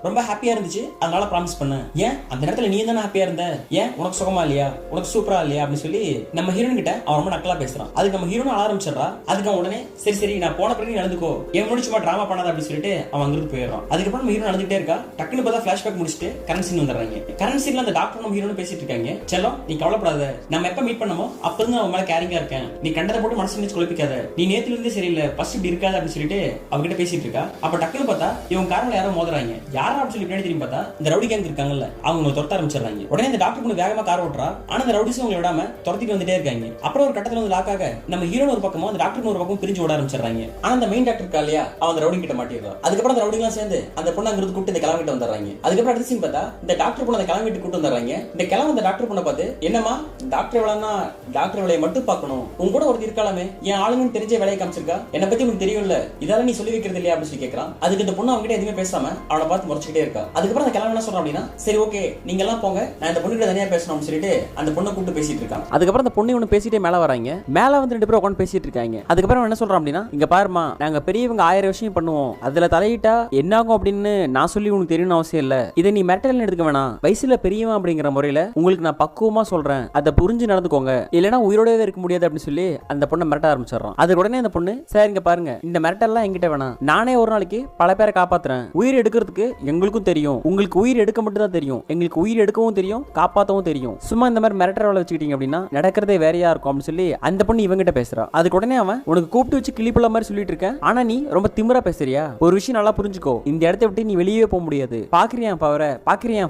ரொம்ப ஹாப்பியா இருந்துச்சு அதனால ப்ராமிஸ் பண்ண, ஏன் அந்த நேரத்துல நீ தானே ஹாப்பியா இருந்த, ஏன் உனக்கு சுகமா இல்லையா, உனக்கு சூப்பரா இல்லையா அப்படின்னு சொல்லி நம்ம ஹீரோன் கிட்ட அவன் ரொம்ப நக்கலா பேசுறான். அதுக்கு நம்ம ஹீரோன் ஆரம்பிச்சிடறா. அதுக்கு அவன் உடனே சரி நான் போன பிறகு நடந்துக்கோ, என் முன்னாடி சும்மா டிராமா பண்ணாத அப்படின்னு சொல்லிட்டு அவன் அங்கிருந்து போயிடுறான். அதுக்கப்புறம் நம்ம ஹீரோன் நடந்துட்டே இருக்கா. டக்குனு பார்த்தா பிளாஷ்பேக் முடிச்சுட்டு கரண்ட் சீன் வந்துடுறாங்க. கரண்ட் சீன்ல அந்த டாக்டர் நம்ம ஹீரோன் பேசிட்டு இருக்காங்க. செல்லம் நீ கவலைப்படாத, நம்ம எப்ப மீட் பண்ணமோ அப்ப இருந்து அவன் மேல கேரிங்கா இருக்கேன், நீ கண்டதை போட்டு மனசு நினைச்சு குழப்பிக்காத, நீ நேத்துல இருந்தே சரியில்லை, ஃபர்ஸ்ட் இப்படி இருக்காது அப்படின்னு சொல்லிட்டு அவகிட்ட பேசிட்டு இருக்கா. அப்ப டக்குனு பார்த்தா இவங்க காரணம் யாரோ மோதுறாங்க. யாரா அப்படின்னு சொல்லி பின்னாடி திரும்பி பார்த்தா இந்த ரவுடி கேங் இருக்காங்கல்ல, அவங்க துரத்த ஆரம்பிச்சிடறாங்க. உடனே இந்த டாக்டர் பொண்ணு வேகமா கார் ஓட்டுறா. ஆனா இந்த ரவுடிஸ் அவங்க விடாம துரத்திட்டு வந்துட்டே இருக்காங்க. அப்புறம் ஒரு கட்டத்துல வந்து லாக் ஆக நம்ம ஹீரோன் ஒரு பக்கமும் அந்த டாக்டர் ஒரு பக்கம் பிரிஞ்சு ஓட ஆரம்பிச்சிடறாங்க. ஆனா அந்த மெயின் டாக்டர் இருக்கா இல்லையா, அவன் அந்த ரவுடி கிட்ட மாட்டிடுறா. அதுக்கப்புறம் அந்த ரவுடி எல்லாம் சேர்ந்து அந்த பொண்ணு அங்கிருந்து கூப்பிட்டு இந்த கிளம்பிட்டு வந்துடுறாங்க. அதுக்கப்புறம் அடுத்த சீன் பார்த்தா இந்த டாக்டர் பொண்ணு அந்த கிளம்பிட்டு கூட்டு வந்துடுறாங்க. இந்த கிளம்ப அந்த டாக்டர் பொண்ணை பார்த்து, என்னமா டாக்டர் வேலைன்னா டாக்டர் வேலையை மட்டும் பார்க்கணும், உங்க கூட ஒருத்தர் இருக்காலாமே, என் ஆளுங்கன்னு தெரிஞ்ச வேலையை காமிச்சிருக்கா, என்னை பத்தி உங்களுக்கு தெரியும்ல, இதெல்லாம் நீ சொல்லி வைக்கிறது இல்லையா அப்படின்னு சொல்லி கேட்கறான். அதுக்கு இந்த பொண்ணு அவங்க கிட்ட எதுவுமே பேசாம அவனை பார்த்து முறைச்சிட்டே இருக்கா. அதுக்கப்புறம் அந்த கிளம்ப என்ன சொல்றான் அப்படின்னா, சரி ஓகே நீங்க எல்லாம் போங்க, நான் இந்த பொண்ணு கிட்ட தனியா பேசணும் சொல்லிட்டு அந்த பொண்ணை கூப்பிட்டு பேசிட்டு இருக்காங்க. அதுக்கப்புறம் அந்த பொண்ணு இவனு பேசிட்டே மேல வராங்க. மேல வந்து ரெண்டு பேரும் உட்காந்து பேசிட்டு இருக்காங்க. அதுக்கப்புறம் என்ன சொல்றான் அப்படின்னா, இங்க பாருமா, நாங்க பெரியவங்க 1000 விஷயம் பண்ணுவோம், அதுல தலையிட்டா என்னாகும் அப்படின்னு நான் சொல்லி உனக்கு தெரியணும் அவசியம் இல்ல, இதை நீ மெட்டல் எடுத்துக்க வேணாம், வயசுல பெரியவன் அப்படிங்கிற முறையில உங்களுக்கு நான் பக்குவமா சொல்றேன், அதை புரிஞ்சு நடந்துக்கோங்க, இல்லைன்னா உயிரோடவே இருக்க முடியாது அப்படின்னு சொல்லி அந்த பொண்ணை மிரட்ட ஆரம்பிச்சிடறான். அது உடனே அந்த பொண்ணு, சார் இங்க பாருங்க, இந்த மிரட்டெல்லாம் என்கிட்ட வேணாம், நானே ஒரு நாளைக்கு பல பேரை காப்பாத்துறேன், உயிர் எடுக்கிறதுக்கு எங்களுக்கும் தெரியும், உங்களுக்கு உயிர் எடுக்க மட்டும் தான் தெரியும், எங்களுக்கு உயிர் எடுக்கவும் தெரியும் காப்பாற்றவும் தெரியும், சும்மா இந்த மாதிரி மிரட்டரை வச்சுக்கிட்டீங்க அப்படின்னா நடக்கிறதே வேறையா இருக்கும் அப்படின்னு சொல்லி அந்த பொண்ணு இவங்கிட்ட பேசுறா. அதுக்கு உடனே அவன், உனக்கு கூப்பிட்டு வச்சு கிளிப்புள்ள மாதிரி சொல்லிட்டு இருக்கேன், ஆனா நீ ரொம்ப திமிரா பேசுறியா? ஒரு விஷயம் நல்லா புரிஞ்சுக்கோ, இந்த இடத்த விட்டு நீ வெளியே போக முடியாது. பாக்குறியா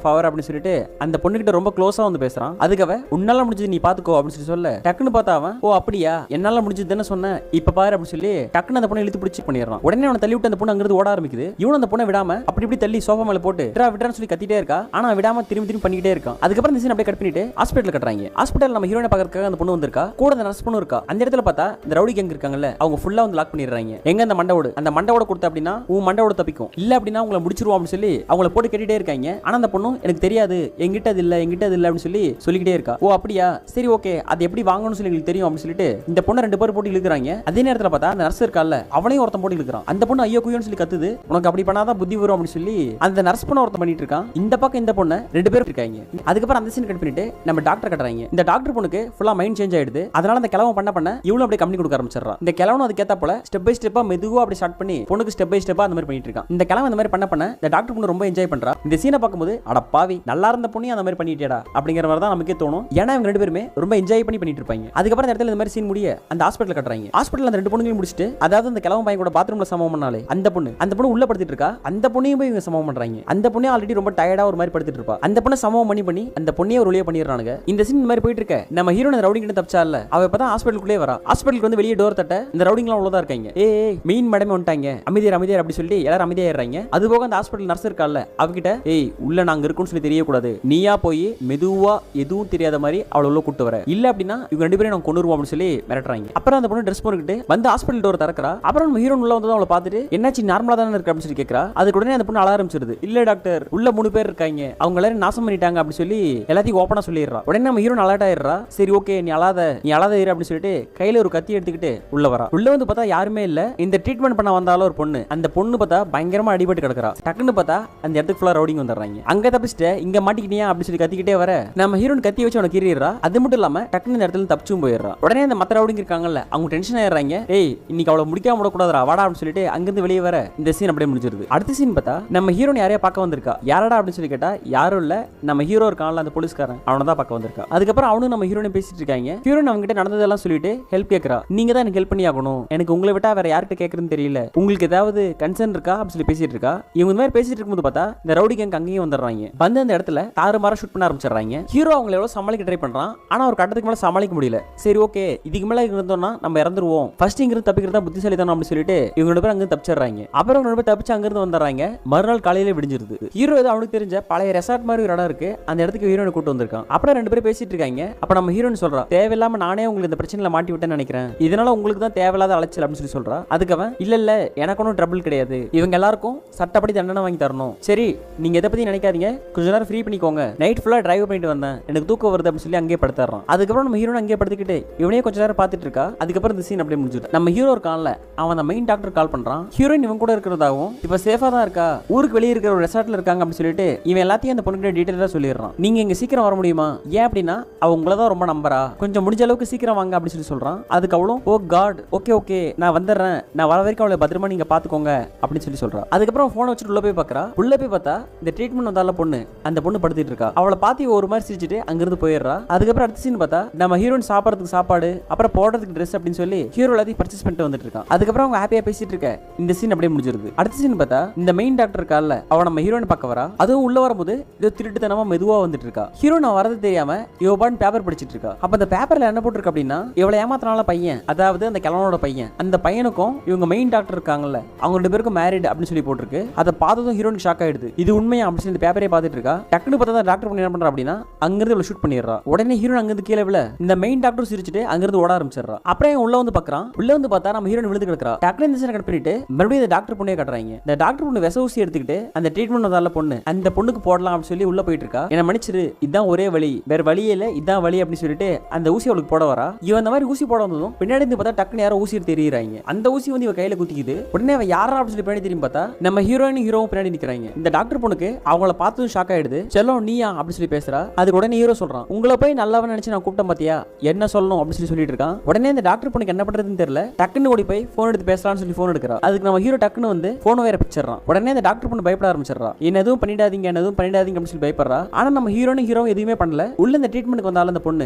பவர் அப்படின்னு சொல்லிட்டு அந்த பொண்ணு கிட்ட ரொம்ப க்ளோஸா வந்து பேசுறான். அதுக்கவ உன்னால முடிஞ்சது நீ பாத்துக்கோ அப்படின்னு சொல்ல டக்குன்னு பார்த்தா அவன், ஓ அப்படியா, என்னால முடிஞ்சது தானே சொன்னேன், இப்ப பாரு அப்படின்னு சொல்லி டக்குன்னு அந்த பொண்ணை இழுத்து பிடிச்சி பண்ணிடுறான். உடனே அவனை தள்ளி விட்டு அந்த பொண்ணு அங்கிருந்து ஓட ஆரம்பிக்குது. இவன் அந்த பொண்ணை விடாம அப்படி இப்படி தள்ளி சோஃபா மேல போட்டு விடான்னு சொல்லி கத்திட்டே இருக்கா. ஆனா விடாம திரும்பி பண்ணிட்டே இருக்கான். அதுக்கப்புறம் இந்த சீன் அப்படியே கட் பண்ணிட்டு ஹாஸ்பிட்டல் கட்டுறாங்க. ஹாஸ்பிட்டல் நம்ம ஹீரோனை பார்க்கறதுக்காக அந்த பொண்ணு வந்திருக்கா. கூட அந்த நர்ஸ் பொண்ணு இருக்கா. அந்த இடத்துல பார்த்தா இந்த ரவுடி கேங் இருக்காங்கல்ல, அவங்க ஃபுல்லா வந்து லாக் பண்ணிடுறாங்க. எங்க அந்த மண்டவோட கொடுத்த அப்படின்னா உன் மண்டவோட தப்பிக்கும், இல்ல அப்படின்னா உங்களை முடிச்சிருவோம் அப்படின்னு சொல்லி அவங்கள போட்டு கேட்டுட்டே இருக்காங்க. ஆனா அந்த பொண்ணு எனக்கு தெரியாது, எங்கிட்ட அது இல்ல அப்படின்னு சொல்லிக்கிட்டே இருக்கா. ஓ அப்படியா, சரி ஓகே, அது எப்படி வாங்கணும்னு சொல்லி எங்களுக்கு தெரியும் அப்படின்னு சொல்லிட்டு இந்த பொண்ணை 2 பேர் போட்டு இழுக்குறாங்க. அதே நேரத்தில் பார்த்தா அந்த நர்ஸ் இருக்கால, அவளையும் ஒருத்தன் போட்டு இழுக்கிறான். அந்த பொண்ணு ஐயோ குயோன்னு சொல்லி கத்துது. உனக்கு அப்படி பண்ணாதான் புத்தி வரும் அப்படின்னு சொல்லி அந்த நர்ஸ் பொண்ணை ஒருத்தன் பண்ணிட்டு இருக்கான். இந்த பக்கம் இந்த பொண்ணை 2 பேர் இருக்காங்க. அதுக்கப்புறம் அந்த சீன் கட் பண்ணிட்டு நம்ம டாக்டர் கட்டுறாங்க. இந்த டாக்டர் பொண்ணுக்கு ஃபுல்லா மைண்ட் சேஞ்ச் ஆயிடுது. அதனால அந்த கிழவன் பண்ண இவ்வளவு அப்படியே கம்பெனி கொடுக்க ஆரம்பிச்சிடறா. இந்த கிழவனும் அதுக்கேத்த போல ஸ்டெப் பை ஸ்டெப்பா மெதுவா அப்படி ஸ்டார்ட் பண்ணி பொண்ணுக்கு ஸ்டெப் பை ஸ்டெப்பா அந்த மாதிரி பண்ணிட்டு இருக்கான். இந்த கிழவன் அந்த மாதிரி பண்ண இந்த டாக்டர் பொண்ணு ரொம்ப என்ஜாய் பண்றா. இந்த சீனை பார்க்கும்போது அட பாவி, நல்லா இருந்த பொண்ணு அந்த மாதிரி பண்ணிட்டேடா அப்படிங்கிற மாதிரி தான் நமக்கே தோணும். ஏன்னா இவங்க 2 பேருமே ரொம்ப என்ஜாய் பண்ணிட்டு இருப்பாங்க. அதுக்கப்புறம் இந்த இடத்துல இந்த மாதிரி சீன் முடிய அந்த ஹாஸ்பிட்டல் கட்டுறாங்க. ஹாஸ்பிட்டல் அந்த 2 பொண்ணுங்களையும் முடிச்சிட்டு, அதாவது அந்த கிழவன் பையன் கூட பாத்ரூம்ல சமம் பண்ணாலே அந்த பொண்ணு உள்ள படுத்துட்டு இருக்கா. அந்த பொண்ணையும் போய் இவங்க சமம் பண்றாங்க. அந்த பொண்ணே ஆல்ரெடி ரொம்ப டயர்டா ஒரு மாதிரி படுத்துட்டு இருப்பா. அந்த பொண்ணை சமம் பண்ணி அந்த பொண்ணையே ஒரு வழியா பண்ணிடுறானுங்க. இந்த சீன் இந்த மாதிரி போயிட்டு இருக்க நம்ம ஹீரோயின் ரவுடிங் கிட்ட தப்பிச்சா இல்ல, அவ இப்பதான் ஹாஸ்பிட்டலுக்குள்ளே வரா. ஹாஸ்பிட்டலுக்கு வந்து வெளியே டோர் தட்ட இந்த ரவுடிங்லாம் உள்ளதா இருக்காங்க. ஏய் மெயின் மேடமே வந்துட்டாங்க, அமைதியார் அப்படி சொல்லி எல்லாரும் அமைதியாயிடுறாங்க. அது போக அந்த ஹாஸ்பிட்டல் நர்ஸ் இருக்கால, அவகிட்ட ஏய் உள்ள நாங்க இருக்குன்னு சொல்லி தெரியக்கூடாது, நீயா போய் மெதுவா எதுவும் தெரியாத மாதிரி அவளை உள்ள கூட்டு வர, இல்ல அப்படின்னா இவங்க 2 பேரும் நாங்க கொண்டுருவோம் அப்படின்னு சொல்லி மிரட்டுறாங்க. அப்புறம் அந்த பொண்ணு ட்ரெஸ் போட்டுக்கிட்டு வந்து ஹாஸ்பிட்டல் டோர் திறக்கிறா. அப்புறம் நம்ம ஹீரோயின் உள்ள வந்து அவளை பார்த்துட்டு என்னாச்சு நார்மலா தானே இருக்கு அப்படின்னு சொல்லி கேட்கறா. அதுக்கு உடனே அந்த பொண்ணு அழ ஆரம்பிச்சிருது. இல்ல டாக்டர், உள்ள 3 பேர் இருக்காங்க, அவங்க எல்லாரும் நாசம் பண்ணிட்டாங்க அப்படி சொல்லி எல்லாத்தையும் ஓப்பனா சொல்லிடுறா. உடனே நம்ம ஹீரோயின் அலர்ட் ஆயிடுறா. சரி ஓகே, நீ அழாத இரு அப்படின்னு சொல்லிட்டு கையில ஒரு கத்தி எடுத்துக்கிட்டு உள்ள வரா. உள்ள வந்து பார்த்தா யாருமே இல்ல. இந்த ட்ரீட்மெண்ட் பண்ண வந்தாலும் ஒரு பொண்ணு, அந்த பொண்ணு பார்த்தா பயங்கரமா அடிபட்டு கிடக்குறா. டக்குன்னு பார்த்தா அந்த இடத்துக்கு ஃபுல்லா ரவுடிங் வந்துடுறாங்க. அங்க தப்பிச்சுட்டு இங்க மாட்டிக்கிட்டியா அப்படின்னு சொல்லி கத்திக்கிட்டே வர நம்ம ஹீரோயின் கத்தி வச்சு அவனை கீறிடுறா. அது மட்டும் இல்லாம டக்குன்னு இந்த இடத்துல தப்பிச்சும் போயிடுறா. உடனே அந்த மத்த ரவுடிங் இருக்காங்கல்ல, அவங்க டென்ஷன் ஆயிடுறாங்க. ஏய் இன்னைக்கு அவளை முடிக்காம விடக்கூடாதுடா வாடா அப்படின்னு சொல்லிட்டு அங்கிருந்து வெளியே வர இந்த சீன் அப்படியே முடிஞ்சிருது. அடுத்த சீன் பார்த்தா நம்ம ஹீரோயின் யாரையா பார்க்க வந்திருக்கா. யாரடா அப்படின்னு சொல்லி கேட்டா யாரும் இல்ல, நம்ம ஹீரோ இருக்கான்ல அந்த போலீஸ்காரன், அவனை தான் பார்க்க வந்திருக்கா. அதுக்கப்புறம் அவனும் நம்ம ஹீரோயின் பேசிட்டு இருக்காங்க. ஹீரோயின் அவங்க கிட்ட நடந்ததெல்லாம் சொல்லிட்டு ஹெல்ப் கேட்கறா. நீங்க தான் எனக்கு ஹெல்ப் பண்ணி ஆகணும், எனக்கு உங்களை விட்டா வேற யார்கிட்ட கேட்கறதுன்னு தெரியல, உங்களுக்கு ஏதாவது கன்சர்ன் இருக்கா அப்படின்னு சொல்லி பேசிட்டு இருக்கா. இவங்க இந்த மாதிரி பேசிட்டு இருக்கும்போது பார்த்தா இந்த ரவுடி கேங் அங்கேயும் வந்துடுறாங்க. வந்து அந்த இடத்துல தாறுமாறா ஷூட் பண்ண ஆரம்பிச்சிடுறாங்க. ஹீரோ அவங்களை எவ்வளவு சமாளிக்க ட்ரை பண்றான். ஆனா ஒரு கட்டத்துக்கு மேல சமாளிக்க முடியல. சரி ஓகே, இதுக்கு மேல இருந்தோம்னா நம்ம இறந்துருவோம், ஃபர்ஸ்ட் இங்கிருந்து தப்பிக்கிறது தான் புத்திசாலி தானே அப்படின்னு சொல்லிட்டு இவங்க 2 பேரும் அங்க தப்பிச்சிடுறாங்க. அப்புறம் 2 பேர் தப்பிச்சு அங்கிருந்து வந்துடுறாங்க. மறுநாள் காலையில விடிஞ்சிருது. ஹீரோ ஏதோ அவனுக்கு தெரிஞ்ச பழைய ரெசார்ட் மாதிரி ஒரு இடம் இருக்கு, அந்த இடத்துக்கு ஹீரோனை கூட்டு வந்திருக்கான். அப்புறம் 2 பேரும் பேசிட்டு இருக்காங்க. அப்ப நம்ம ஹீரோயின் சொல்றா, தேவையில்லாம நானே உங்களுக்கு இந்த பிரச்சனையில மாட்டி விட்டேன்னு நினைக்கிறேன், இதனால உங்களுக்கு தான் தேவையில்லாத அலைச்சல் அப்படின்னு சொல்லி சொல்றா. அதுக்கு அவன் இல்ல எனக்கு ஒன்றும் ட்ரபிள் கிடையாது, இவங்க எல்லாருக்கும் சட்டப்படி தண்டனை வாங்கி தரணும், சரி நீங்க எதை பத்தி நினைக்காதீங்க, கொஞ்ச நேரம் ஃப்ரீ பண்ணிக்கோங்க, நைட் ஃபுல்லா டிரைவ் பண்ணிட்டு வந்தேன், எனக்கு தூக்கம் வருது அப்படின்னு சொல்லி அங்கேயே படுத்துறான். அதுக்கப்புறம் நம்ம ஹீரோன் அங்கேயே படுத்துக்கிட்டு இவனே கொஞ்ச நேரம் பார்த்துட்டு இருக்கா. அதுக்கப்புறம் இந்த சீன் அப்படியே முடிஞ்சுது. நம்ம ஹீரோ இருக்கான்ல, அவன் அந்த மெயின் டாக்டர் கால் பண்றான். ஹீரோயின் இவன் கூட இருக்கிறதாவும் இப்ப சேஃபா தான் இருக்கா, ஊருக்கு வெளியே இருக்கிற ஒரு ரெசார்ட்ல இருக்காங்க அப்படின்னு சொல்லிட்டு இவன் எல்லாத்தையும் அந்த பொண்ணுகிட்ட டீடைலா சொல்லிடுறான். நீங்க இங்க சீக்கிரம் வர முடியுமா, ஏன் அப்படின்னா அவ உங்களை தான் ரொம்ப நம்பரா, கொஞ்சம் முடிஞ்ச அளவுக்கு சீக்கிரம் வாங்க அப்படின்னு சொல்லி சொல்றான். அதுக்கு அவளும் ஓ காட் ஓகே நான் வந்துடுறேன், நான் வர வரைக்கும் அவளை பத்திரமா நீங்க பாத்துக்கோங்க அப்படின்னு சொல்லி சொல்றா. அதுக்கப்புறம் போனை வச்சுட்டு உள்ள போய் பாக்குறா. உள்ள போய் பார்த்தா இந்த ட்ரீட்மெண்ட் வந்தால பொண்ணு, அந்த பொண்ணு படுத்திட்டு இருக்கா. அவளை பார்த்து ஒரு மாதிரி சிரிச்சுட்டு அங்கிருந்து போயிடுறா. அதுக்கப்புறம் அடுத்த சீன் பார்த்தா நம்ம ஹீரோயின் சாப்பிடறதுக்கு சாப்பாடு, அப்புறம் போடுறதுக்கு ட்ரெஸ் அப்படின்னு சொல்லி ஹீரோ எல்லாத்தையும் பர்ச்சேஸ் பண்ணிட்டு வந்துட்டு இருக்கான். அதுக்கப்புறம் அவங்க ஹாப்பியா பேசிட்டு இருக்க இந்த சீன் அப்படியே முடிஞ்சிருது. அடுத்த சீன் பார்த்தா இந்த மெயின் டாக்டர் இருக்கால, அவ நம்ம ஹீரோயின் பார்க்க வரா. அதுவும் உள்ள வரும்போது இது திருட்டுத்தனமா மெதுவா வந்துட்டு இருக்கா. ஹீரோயின் வரது தெரியாம இவன் பேப்பர் படிச்சிட்டு இருக்கா. அப்ப அந்த பேப்பர்ல என்ன போட்டிருக்கு அப்படின்னா, இவளை ஏமாத்தினால பையன், அதாவது அந்த கிழவனோட பையன், அந்த பையனுக்கும் இவங்க மெயின் டாக்டர் இருக்காங்கல்ல அவங்க 2 பேருக்கும் மேரிட் அப்படின்னு சொல்லி போட்டிருக்கு. அதை பார்த்ததும் ஹீரோயின் ஷாக் ஆயிடுது. இது உண்மையா அப்படின்னு இந்த பேப்பரே பார்த்துட்டு இருக்கா. டக்குனு பார்த்தா டாக்டர் பண்ணி என்ன பண்றா அப்படின்னா அங்கிருந்து இவளை ஷூட் பண்ணிடுறா. உடனே ஹீரோயின் அங்கிருந்து கீழே விழ இந்த மெயின் டாக்டர் சிரிச்சுட்டு அங்கிருந்து ஓட ஆரம்பிச்சிடுறா. அப்புறம் உள்ள வந்து பாக்குறான். உள்ள வந்து பார்த்தா நம்ம ஹீரோயின் விழுந்து கிடக்குறா. டக்குனு இந்த சீனை கட் பண்ணிட்டு மறுபடியும் இந்த டாக்டர் பொண்ணே கட்டுறாங்க. இந்த டாக்டர் பொண்ணு விச ஊசி எடுத்துக்கிட்டு அந்த ட்ரீட்மெண்ட் வந்தால பொண்ணு அந்த பொண்ணுக்கு போடலாம் அப்படின்னு சொல்லி உள்ள போயிட்டு இருக்கா. என்ன மன்னிச்சிரு, இதான் ஒரே வழி, வேற வழியே இல்ல, இதான் வழி அப்படின்னு சொல்லிட்டு அந்த ஊசி அவளுக்கு போட வரா. இவன் அந்த மாதிரி ஊசி போட வந்ததும் பின்னாடி இருந்து பார்த்தா டக்குனு யாரோ ஊசி தெரியுறாங்க. அந்த ஊசி வந்து இவ கையில குத்திக்குது. உடனே அவ யாரா அப்படின்னு சொல்லி பின்னாடி திரும்பி பார்த்தா நம்ம ஹீரோயின் ஹீரோவும் பின்னாடி நிக்கிறாங்க. இந்த டாக்டர் பொண்ணுக்கு அவங்கள பார்த்ததும் ஷாக் ஆயிடுது. செல்லம் நீயா அப்படின்னு சொல்லி பேசுறா. அதுக்கு உடனே ஹீரோ சொல்றான், உங்களை போய் நல்லவன் நினைச்சு நான் கூப்பிட்டேன் பாத்தியா, என்ன சொல்லணும் அப்படின்னு சொல்லி சொல்லிட்டு இருக்கான். உடனே இந்த டாக்டர் பொண்ணுக்கு என்ன பண்றதுன்னு தெரியல. டக்குன்னு ஓடி போய் போன் எடுத்து பேசலாம்னு சொல்லி போன் எடுக்கிறா. அதுக்கு நம்ம ஹீரோ டக்குன்னு வந்து போன் வேற பிடிச்சிடறான். உடனே இந்த டாக்டர் பொண்ணு பயப்பட ஆரம்பிச்சிடறா. என்ன எதுவும் பண்ணிடாதீங்க அப்படின்னு சொல்லி பயப்படுறா. ஆனா நம்ம ஹீரோ எதுவுமே பண்ணல. உள்ள இந்த ட்ரீட்மெண்ட்க்கு வந்தாலும்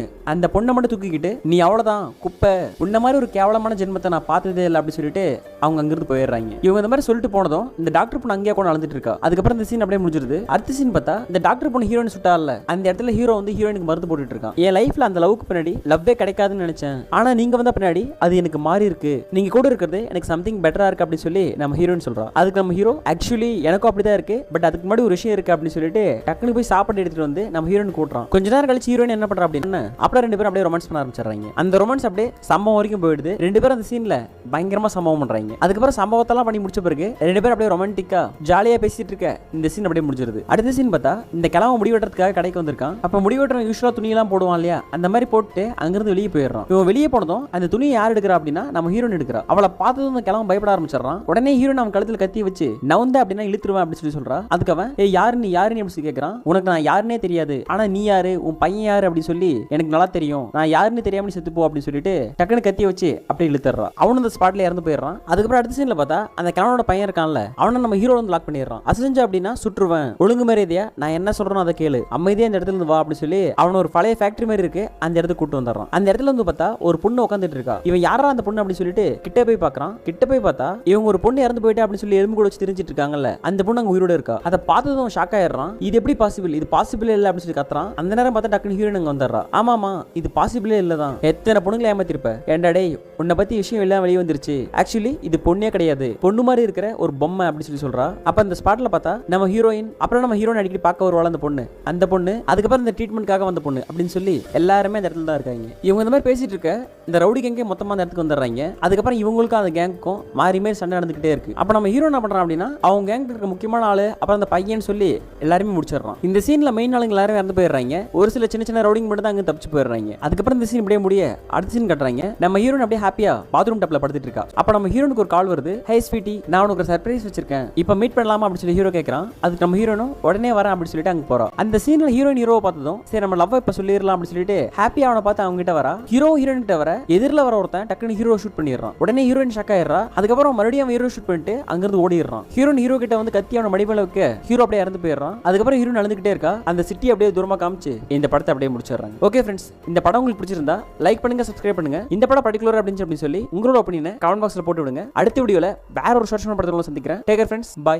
அந்த பொண்ணை மட்டும் தூக்கிக்கிட்டு நீ அவ்வளவுதான் குப்பை, உன்ன மாதிரி ஒரு கேவலமான ஜென்மத்தை நான் பார்த்ததே இல்லை அப்படின்னு சொல்லிட்டு சொல்லிட்டு அவங்க அங்கிருந்து போயிடுறாங்க. இவங்க இந்த மாதிரி சொல்லிட்டு போனதும் இந்த டாக்டர் பொண்ணு அங்கேயே கொண்டு அழுந்துட்டு இருக்கா. அதுக்கப்புறம் இந்த சீன் அப்படியே முடிஞ்சிருது. அடுத்த சீன் பார்த்தா இந்த டாக்டர் பொண்ணு ஹீரோயின் சுட்டால அந்த இடத்துல ஹீரோ வந்து ஹீரோயினுக்கு மருந்து போட்டுட்டு இருக்கான். என் லைஃப்ல அந்த லவ்க்கு பின்னாடி லவ்வே கிடைக்காதுன்னு நினைச்சேன், ஆனா நீங்க வந்த பின்னாடி அது எனக்கு மாறி இருக்கு, நீங்க கூட இருக்கிறது எனக்கு சம்திங் பெட்டரா இருக்கு அப்படின்னு சொல்லி நம்ம ஹீரோயின் சொல்றா. அதுக்கு நம்ம ஹீரோ ஆக்சுவலி எனக்கும் அப்படிதான் இருக்கு, பட் அதுக்கு முன்னாடி ஒரு விஷயம் இருக்கு அப்படின்னு சொல்லிட்டு டக்குனு போய் சாப்பாடு எடுத்துட்டு வந்து நம்ம ஹீரோயின் கூட்டுறான். கொஞ்ச நேரம் கழிச்சு ஹீரோயின் என்ன பண்றா அப்படின்னு அப்புறம் ரெண்டு பேரும் அப்படியே ரொமான்ஸ் பண்ண ஆரம்பிச்சிடுறாங்க. அந்த ரொமான்ஸ் அப்படியே சம்பவம் வரைக்கும் போயிடுது. ரெண்டு பேரும் அந்த சீன்ல பயங்கரமா சம்பவம் பண்றாங்க. அதுக்கப்புறம் சம்பவத்தெல்லாம் பண்ணி முடிச்ச பிறகு ரெண்டு பேரும் அப்படியே ரொமான்டிக்கா ஜாலியா பேசிட்டு இருக்க இந்த சீன் அப்படியே முடிஞ்சிருது. அடுத்த சீன் பார்த்தா இந்த கிழமை முடி வெட்டுறதுக்காக கடைக்கு வந்திருக்கான். அப்ப முடி வெட்டுற யூஸ்வலா துணி எல்லாம் போடுவான் இல்லையா, அந்த மாதிரி போட்டு அங்கிருந்து வெளியே போயிடுறான். இவன் வெளியே போனதும் அந்த துணியை யார் எடுக்கிறா அப்படின்னா நம்ம ஹீரோயின் எடுக்கிறா. அவளை பார்த்ததும் அந்த கிழமை பயப்பட ஆரம்பிச்சிடறான். உடனே ஹீரோயின் அவன் கழுத்துல கத்தி வச்சு நவுந்த அப்படின்னா இழுத்துருவேன் அப்படின்னு சொல்லி சொல்றா. அதுக்கு அவன் யாருன்னு அப்படின்னு கேட்கறான். உனக்கு நான் யாருன்னே தெரியாது, ஆனா நீ யாரு, உன் பையன் யாரு அப்படின்னு சொல்லி எனக்கு நல்லா தெரியும், நான் யாருன்னு தெரியாம செத்து போ அப்படின்னு சொல்லிட்டு டக்குனு கத்தி வச்சு அப்படியே இழுத்துறான். அவனும் அந்த ஸ்பாட்ல இறந்து போயிடுறான். அதுக்கப்புறம் அடுத்த சீன்ல பார்த்தா அந்த கிழவனோட பையன் இருக்கான்ல, அவனை நம்ம ஹீரோ வந்து லாக் பண்ணிடுறான். அசஞ்சா அப்படின்னா சுற்றுவேன், ஒழுங்கு மரியாதையா நான் என்ன சொல்றேன் அதை கேளு, அமைதியா இந்த இடத்துல இருந்து வா அப்படின்னு சொல்லி அவன் ஒரு பழைய ஃபேக்டரி மாதிரி இருக்கு அந்த இடத்துக்கு கூட்டு வந்துடுறான். அந்த இடத்துல வந்து பார்த்தா ஒரு பொண்ணு உட்காந்துட்டு இருக்கா. இவன் யாரா அந்த பொண்ணு அப்படின்னு சொல்லிட்டு கிட்ட போய் பார்க்கறான். கிட்ட போய் பார்த்தா இவங்க ஒரு பொண்ணு இறந்து போயிட்டா அப்படின்னு சொல்லி எலும்பு கூட வச்சு தெரிஞ்சிட்டு இருக்காங்கல்ல, அந்த பொண்ணு அங்க உயிரோட இருக்கா. அதை பார்த்ததும் ஷாக் ஆயிடுறான். இது எப்படி பாசிபிள், இது பாசிபிள் இல்ல அப்படின்னு சொல்லி கத்துறான். அந்த நேரம் பார்த்தா டக்குனு ஹீரோயின் அங்க வந்துடுறா. ஆமாமா இது பாசிபிளே இல்லதான், எத்தனை பொண்ணுங்களை ஏமாத்திருப்ப, ஏண்டா டேய் உன்னை பத்தி விஷயம் எல்லாம் வெளியே வந்துருச்சு, ஆக்சுவலி இது பொண்ணே கிடையாது, பொண்ணு மாதிரி இருக்கிற ஒரு பொம்மை அப்படின்னு சொல்லி சொல்றா. அப்ப அந்த ஸ்பாட்ல பார்த்தா நம்ம ஹீரோயின், அப்புறம் நம்ம ஹீரோயின் அடிக்கடி பார்க்க வருவாள் அந்த பொண்ணு, அந்த பொண்ணு, அதுக்கப்புறம் இந்த ட்ரீட்மெண்ட்காக வந்த பொண்ணு அப்படின்னு சொல்லி எல்லாருமே அந்த இடத்துல தான் இருக்காங்க. இவங்க இந்த மாதிரி பேசிட்டு இருக்க இந்த ரவுடி கேங்கே மொத்தமா அந்த இடத்துக்கு வந்துடுறாங்க. அதுக்கப்புறம் இவங்களுக்கும் அந்த கேங்க்கும் மாறி மாறி சண்டை நடந்துகிட்டே இருக்கு. அப்ப நம்ம ஹீரோ என்ன பண்றான் அப்படின்னா அவங்க கேங்க்கு இருக்க முக்கியமான ஆளு அப்புறம் அந்த பையன் சொல்லி எல்லாருமே முடிச்சிடறான். இந்த சீன்ல மெயின் ஆளுங்க எல்லாரும் இறந்து போயிடுறாங்க. ஒரு சில சின்ன சின்ன ரவுடிங் மட்டும் தான் அங்க தப்பிச்சு போயிடுறாங்க. அதுக்கப்புறம் இந்த சீன் இப்படியே முடிய அடுத்த சீன் கட்டுறாங்க. நம்ம ஹீரோயின் அப்படியே ஹாப்பியா பாத்ரூம் டப்ல படுத்துட்டு இருக்கா. அப்ப நம்ம ஹீரோனுக்கு ஒரு கால் வருது. ஹே ஸ்வீட்டி, நான் உனக்கு ஒரு சர்ப்ரைஸ் வச்சிருக்கேன், இப்ப மீட் பண்ணலாமா அப்படின்னு சொல்லி ஹீரோ கேட்கறான். அதுக்கு நம்ம ஹீரோனும் உடனே வரேன் அப்படின்னு சொல்லிட்டு அங்க போறோம். அந்த சீன்ல ஹீரோயின் ஹீரோவை பார்த்ததும் சரி நம்ம லவ் இப்ப சொல்லிடலாம் அப்படின்னு சொல்லிட்டு ஹாப்பியா அவனை பார்த்து அவங்க கிட்ட வரா. ஹீரோ ஹீரோயின் கிட்ட வர எதிரில் வர ஒருத்தன் டக்குனு ஹீரோ ஷூட் பண்ணிடுறான். உடனே ஹீரோயின் ஷாக் ஆயிடுறா. அதுக்கப்புறம் மறுபடியும் அவன் ஹீரோ ஷூட் பண்ணிட்டு அங்கிருந்து ஓடிடுறான். ஹீரோயின் ஹீரோ கிட்ட வந்து கத்தி அவனை மடிமேல வைக்க ஹீரோ அப்படியே இறந்து போயிடுறான். அதுக்கப்புறம் ஹீரோயின் அழுதுகிட்டே இருக்கா. அந்த சிட்டி அப்படியே தூரமா காமிச்சு இந்த படத்தை அப்படியே முடிச்சிடுறாங்க. ஓகே ஃப்ரெண்ட்ஸ், இந்த படம் உங்களுக்கு பிடிச்சிருந்தா லைக் பண்ணுங்க, சப்ஸ்கிரைப் பண்ணுங்க. இந்த படம் பர்டிகுலர் அப்படின்னு சொல்லி உங்களோட ஒப்பீனியனை கமெண்ட் பாக்ஸ்ல போட்டு விடுங்க. அடுத்த வீடியோல வேற ஒரு ஷார்ட் படத்தோட சந்திக்கிறேன். Take care friends, by.